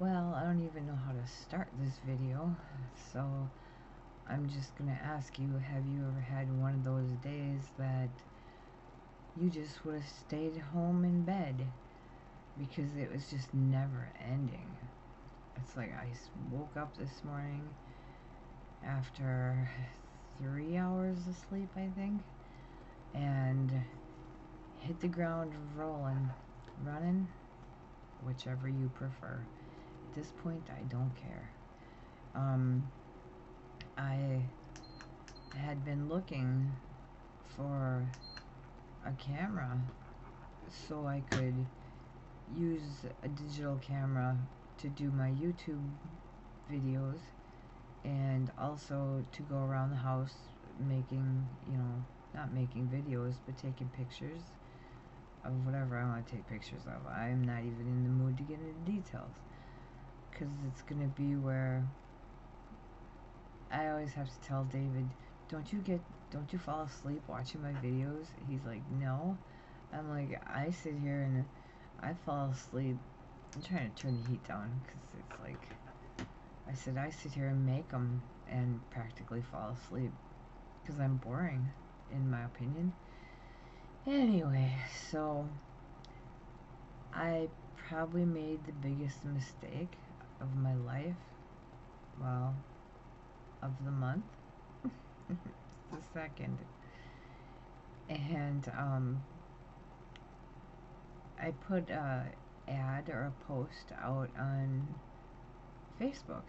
Well, I don't even know how to start this video, so I'm just gonna ask you, have you ever had one of those days that you just would have stayed home in bed because it was just never ending? It's like I woke up this morning after 3 hours of sleep, I think, and hit the ground running, whichever you prefer. At this point, I don't care. I had been looking for a camera so I could use a digital camera to do my YouTube videos and also to go around the house making, not making videos, but taking pictures of whatever I want to take pictures of. I'm not even in the mood to get into details because it's going to be where I always have to tell David, don't you fall asleep watching my videos? He's like, no. I'm like, I sit here and I fall asleep. I'm trying to turn the heat down because it's like, I said, I sit here and make them and practically fall asleep because I'm boring, in my opinion. Anyway, so I probably made the biggest mistake of my life. Well, of the month. The second. And I put a ad or a post out on Facebook,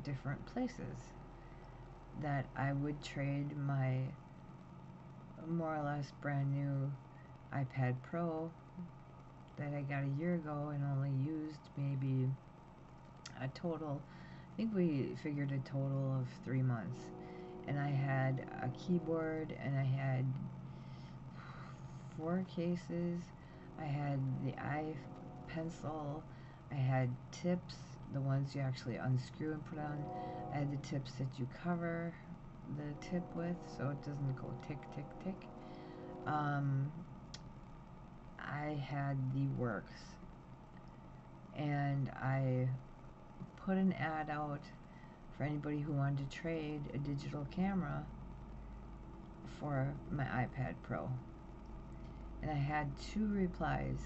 different places, that I would trade my more or less brand new iPad Pro that I got a year ago and only used maybe a total, I think we figured a total of 3 months. And I had a keyboard and I had 4 cases. I had the iPencil. I had tips, the ones you actually unscrew and put on. I had the tips that you cover the tip with so it doesn't go tick, tick, tick. I had the works. And I put an ad out for anybody who wanted to trade a digital camera for my iPad Pro. And I had 2 replies,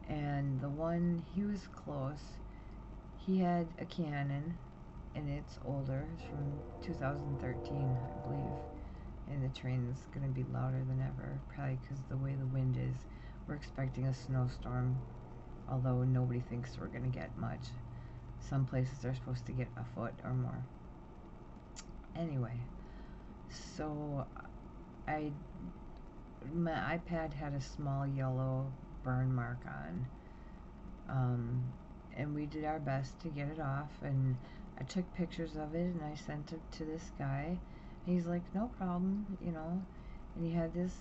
and the one, he was close. He had a Canon, and it's older. It's from 2013, I believe. And the train's gonna be louder than ever, probably because the way the wind is. We're expecting a snowstorm, although nobody thinks we're gonna get much. Some places are supposed to get a foot or more. Anyway, so my iPad had a small yellow burn mark on, and we did our best to get it off, and I took pictures of it and I sent it to this guy. He's like, no problem, and he had this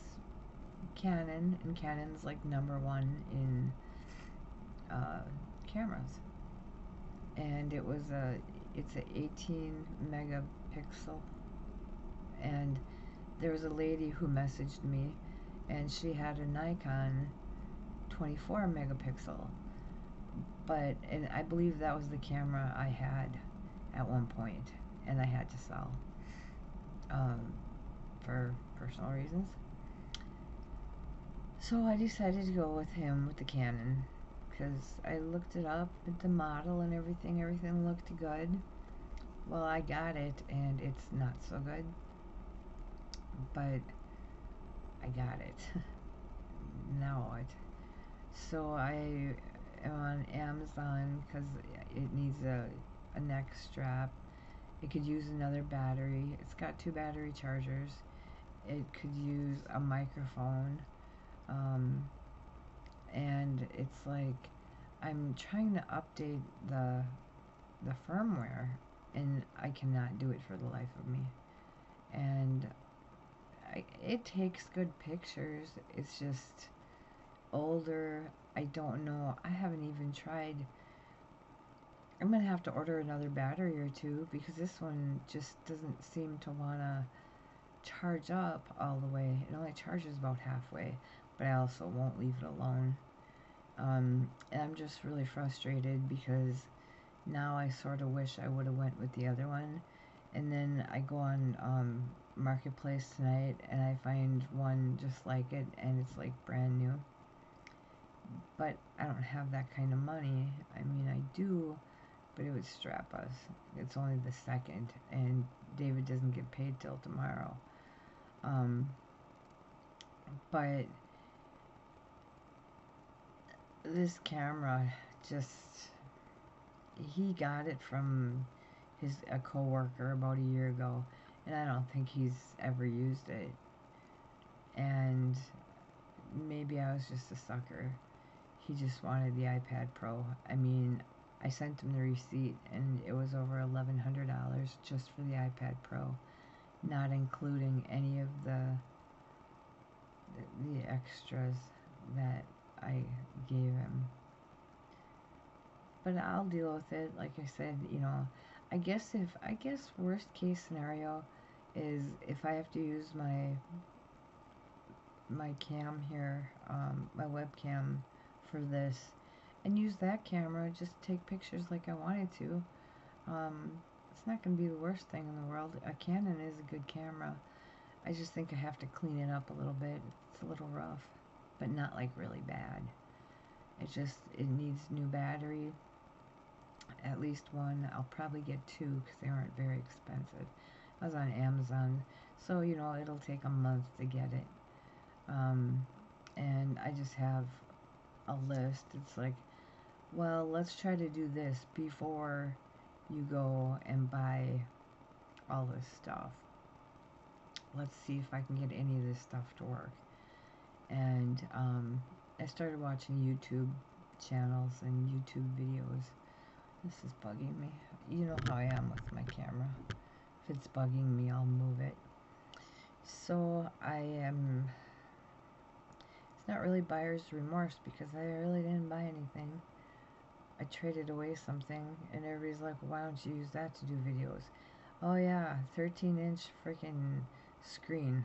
Canon, and Canon's like #1 in cameras, and it's a 18 megapixel. And there was a lady who messaged me, and she had a Nikon 24 megapixel, and I believe that was the camera I had at one point, and I had to sell for personal reasons. So I decided to go with him with the Canon because I looked it up at the model and everything looked good. Well, I got it and it's not so good, but I got it. Now what? So I am on Amazon because it needs a neck strap. It could use another battery. It's got 2 battery chargers. It could use a microphone. And it's like I'm trying to update the firmware, and I cannot do it for the life of me. And it takes good pictures. It's just older. I don't know. I haven't even tried. I'm gonna have to order another battery or 2 because this one just doesn't seem to wanna charge up all the way. It only charges about halfway, but I also won't leave it alone. And I'm just really frustrated because Now I sort of wish I would have went with the other one. And then I go on Marketplace tonight and I find one just like it and it's like brand new. But I don't have that kind of money. I mean, I do, but it would strap us. It's only the 2nd, and David doesn't get paid till tomorrow. But this camera just, he got it from a coworker about a year ago, and I don't think he's ever used it. And maybe I was just a sucker. He just wanted the iPad Pro. I mean, I sent him the receipt, and it was over $1,100 just for the iPad Pro, not including any of the extras that I gave him. But I'll deal with it. Like I said, you know, I guess worst case scenario is if I have to use my cam here, my webcam for this, and use that camera, just take pictures like I wanted to. It's not going to be the worst thing in the world. A Canon is a good camera. I just think I have to clean it up a little bit. It's a little rough, but not like really bad. It needs new battery, at least one. I'll probably get 2 because they aren't very expensive. I was on Amazon, so you know it'll take a month to get it. And I just have a list. It's like, well, let's try to do this before you go and buy all this stuff. Let's see if I can get any of this stuff to work. And I started watching YouTube channels and YouTube videos. This is bugging me. You know how I am with my camera. If it's bugging me, I'll move it. So it's not really buyer's remorse because I really didn't buy anything. I traded away something and everybody's like, why don't you use that to do videos? Oh yeah, 13-inch freaking screen,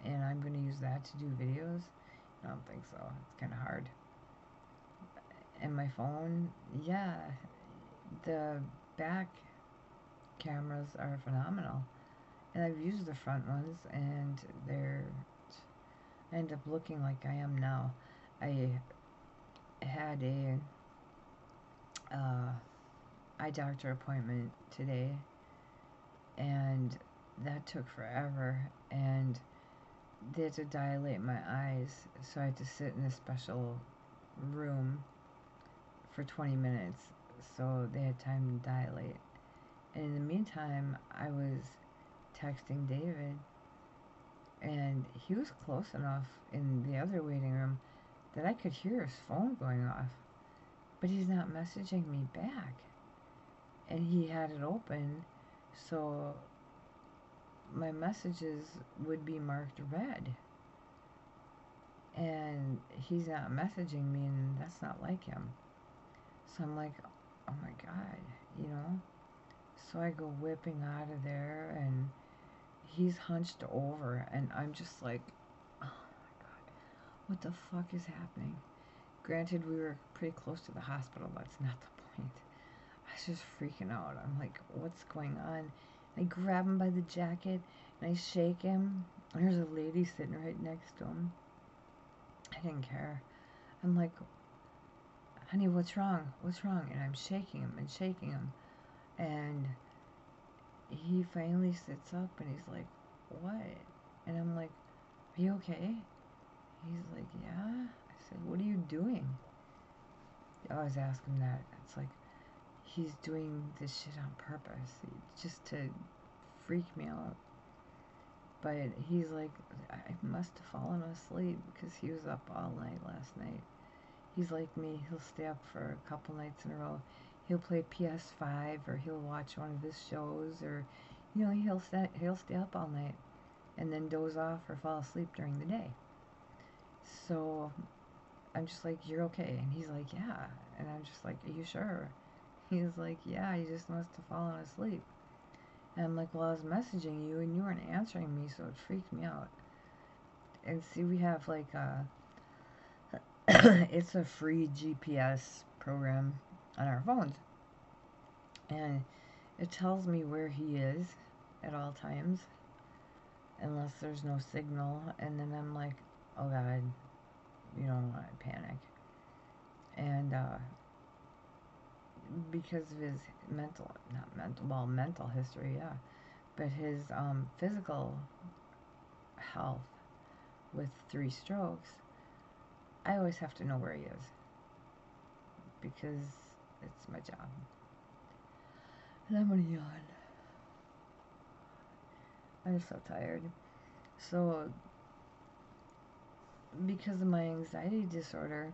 and I'm going to use that to do videos? I don't think so. It's kind of hard. And my phone, yeah, the back cameras are phenomenal. And I've used the front ones, and I end up looking like I am now. I had a eye doctor appointment today, and that took forever, and they had to dilate my eyes, so I had to sit in a special room for 20 minutes so they had time to dilate. And in the meantime, I was texting David, and he was close enough in the other waiting room that I could hear his phone going off, but he's not messaging me back. And he had it open, so my messages would be marked red. And he's not messaging me, and that's not like him. So I'm like, oh my God, you know? So I go whipping out of there, and he's hunched over, and I'm just like, oh my God, what the fuck is happening? Granted, we were pretty close to the hospital. That's not the point. I was just freaking out. I'm like, what's going on? I grab him by the jacket, and I shake him. And there's a lady sitting right next to him. I didn't care. I'm like, honey, what's wrong? What's wrong? And I'm shaking him and shaking him. And he finally sits up, and he's like, what? And I'm like, are you okay? He's like, yeah. I said, what are you doing? I always ask him that. It's like, he's doing this shit on purpose, just to freak me out. But he's like, I must have fallen asleep because he was up all night last night. He's like me. He'll stay up for a couple nights in a row. He'll play PS5, or he'll watch one of his shows, or, you know, he'll stay up all night and then doze off or fall asleep during the day. So I'm just like, you're okay? And he's like, yeah. And I'm just like, are you sure? He's like, yeah, you just must have fallen asleep. And I'm like, well, I was messaging you and you weren't answering me, so it freaked me out. And see, we have like it's a free GPS program on our phones. And it tells me where he is at all times, unless there's no signal. And then I'm like, oh God, I panic. And because of his mental history, yeah, but his physical health with 3 strokes, I always have to know where he is because it's my job. And I'm gonna yawn. I'm so tired. So, because of my anxiety disorder,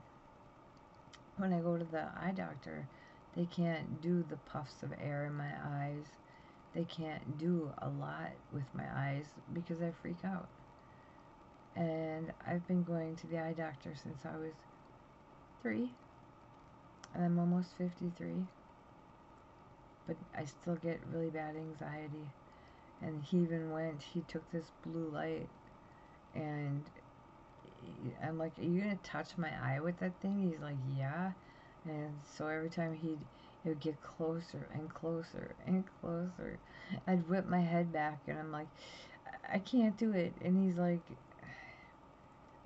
when I go to the eye doctor, they can't do the puffs of air in my eyes. They can't do a lot with my eyes because I freak out. And I've been going to the eye doctor since I was 3, and I'm almost 53. But I still get really bad anxiety. And he took this blue light, and I'm like, are you gonna touch my eye with that thing? He's like, yeah. And so every time it would get closer and closer and closer. I'd whip my head back, and I'm like, I can't do it. And he's like,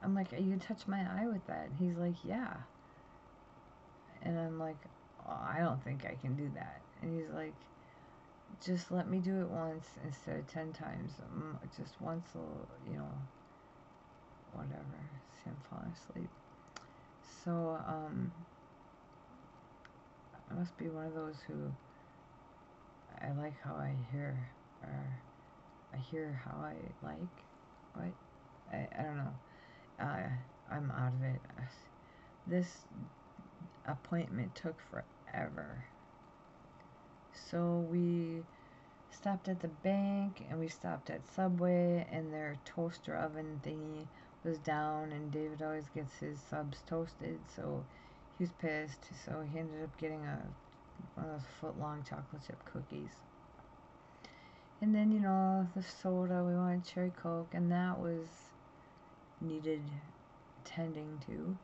I'm like, are you gonna touch my eye with that? He's like, yeah. And I'm like, oh, I don't think I can do that. And he's like, just let me do it once instead of 10 times. Just once will, whatever. See, I'm falling asleep. So, I must be one of those who I like how I hear, or I hear how I like. What? I don't know. I'm out of it. This appointment took forever. So we stopped at the bank, and we stopped at Subway, and their toaster oven thingy was down, and David always gets his subs toasted, so he was pissed. So he ended up getting one of those foot-long chocolate chip cookies. And then, the soda, we wanted cherry Coke, and that was needed tending to.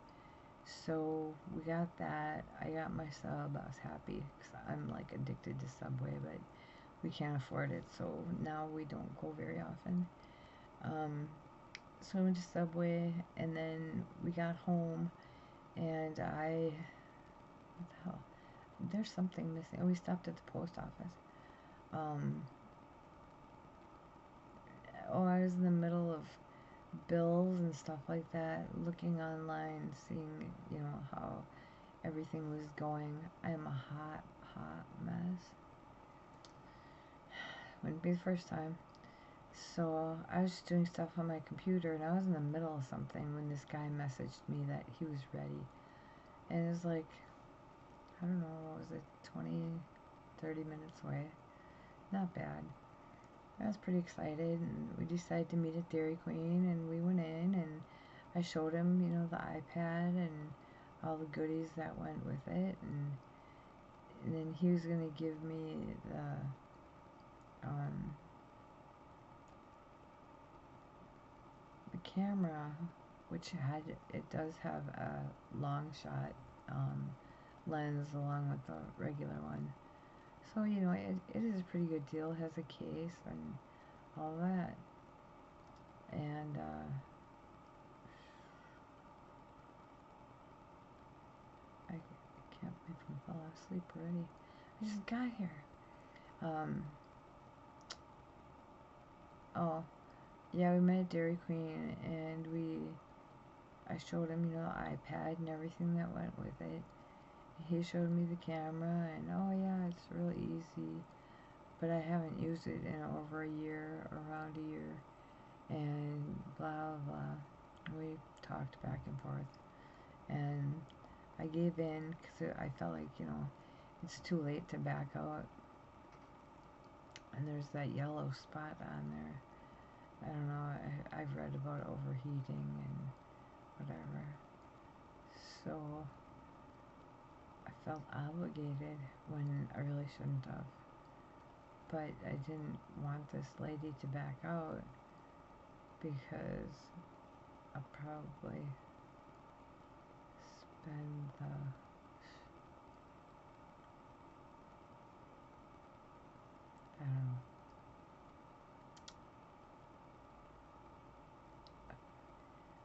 So we got that. I got my sub. I was happy because I'm like addicted to Subway, but we can't afford it, so now we don't go very often. So we went to Subway, and then we got home, and what the hell? There's something missing. Oh, we stopped at the post office. I was in the middle of bills and stuff like that, looking online, seeing, how everything was going. I am a hot mess. Wouldn't be the first time. So I was just doing stuff on my computer, and I was in the middle of something when this guy messaged me that he was ready. And it was like, I don't know, what was it, 20, 30 minutes away? Not bad. I was pretty excited, and we decided to meet at Dairy Queen, and we went in, and I showed him, the iPad and all the goodies that went with it, and then he was going to give me the camera, which it does have a long shot lens along with the regular one. So, it is a pretty good deal. It has a case and all that. And, I can't believe I fell asleep already. I just got here. Oh, yeah, we met at Dairy Queen, and I showed him, the iPad and everything that went with it. He showed me the camera, and oh yeah, it's really easy, but I haven't used it in over a year, around a year, and blah blah. We talked back and forth, and I gave in because I felt like, it's too late to back out, and there's that yellow spot on there. I don't know, I've read about overheating and whatever, so I felt obligated when I really shouldn't have. But I didn't want this lady to back out because I'll probably spend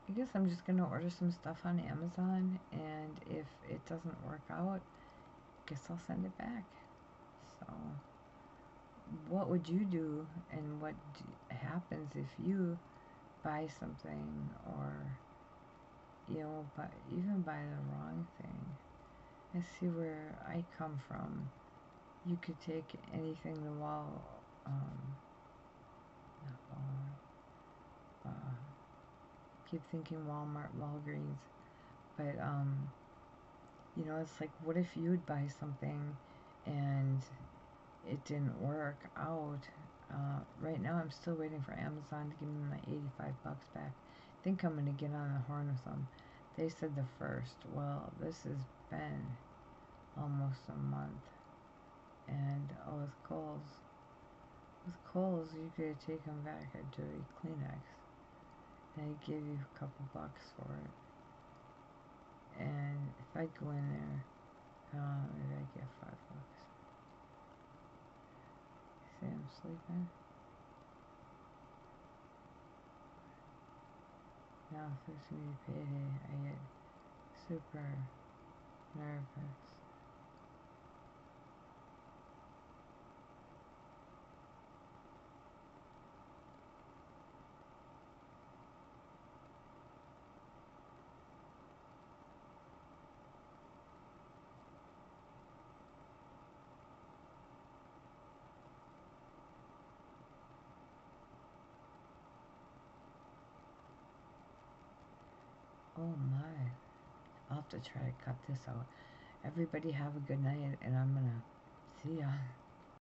I guess I'm just gonna order some stuff on Amazon, and if it doesn't work out, I guess I'll send it back. So, what would you do, and what happens if you buy something, or even buy the wrong thing? I see where I come from. You could take anything to not Walmart, keep thinking Walmart, Walgreens, but it's like, what if you would buy something and it didn't work out? Right now I'm still waiting for Amazon to give me my 85 bucks back. I think I'm gonna get on the horn with them. They said the first. Well, this has been almost a month, and with Kohl's, you could take them back a dirty Kleenex. They give you a couple bucks for it. And if I go in there, maybe I get $5. See, I'm sleeping. Now if there's gonna be payday, I get super nervous. Oh my. I'll have to try to cut this out. Everybody have a good night, and I'm gonna see ya.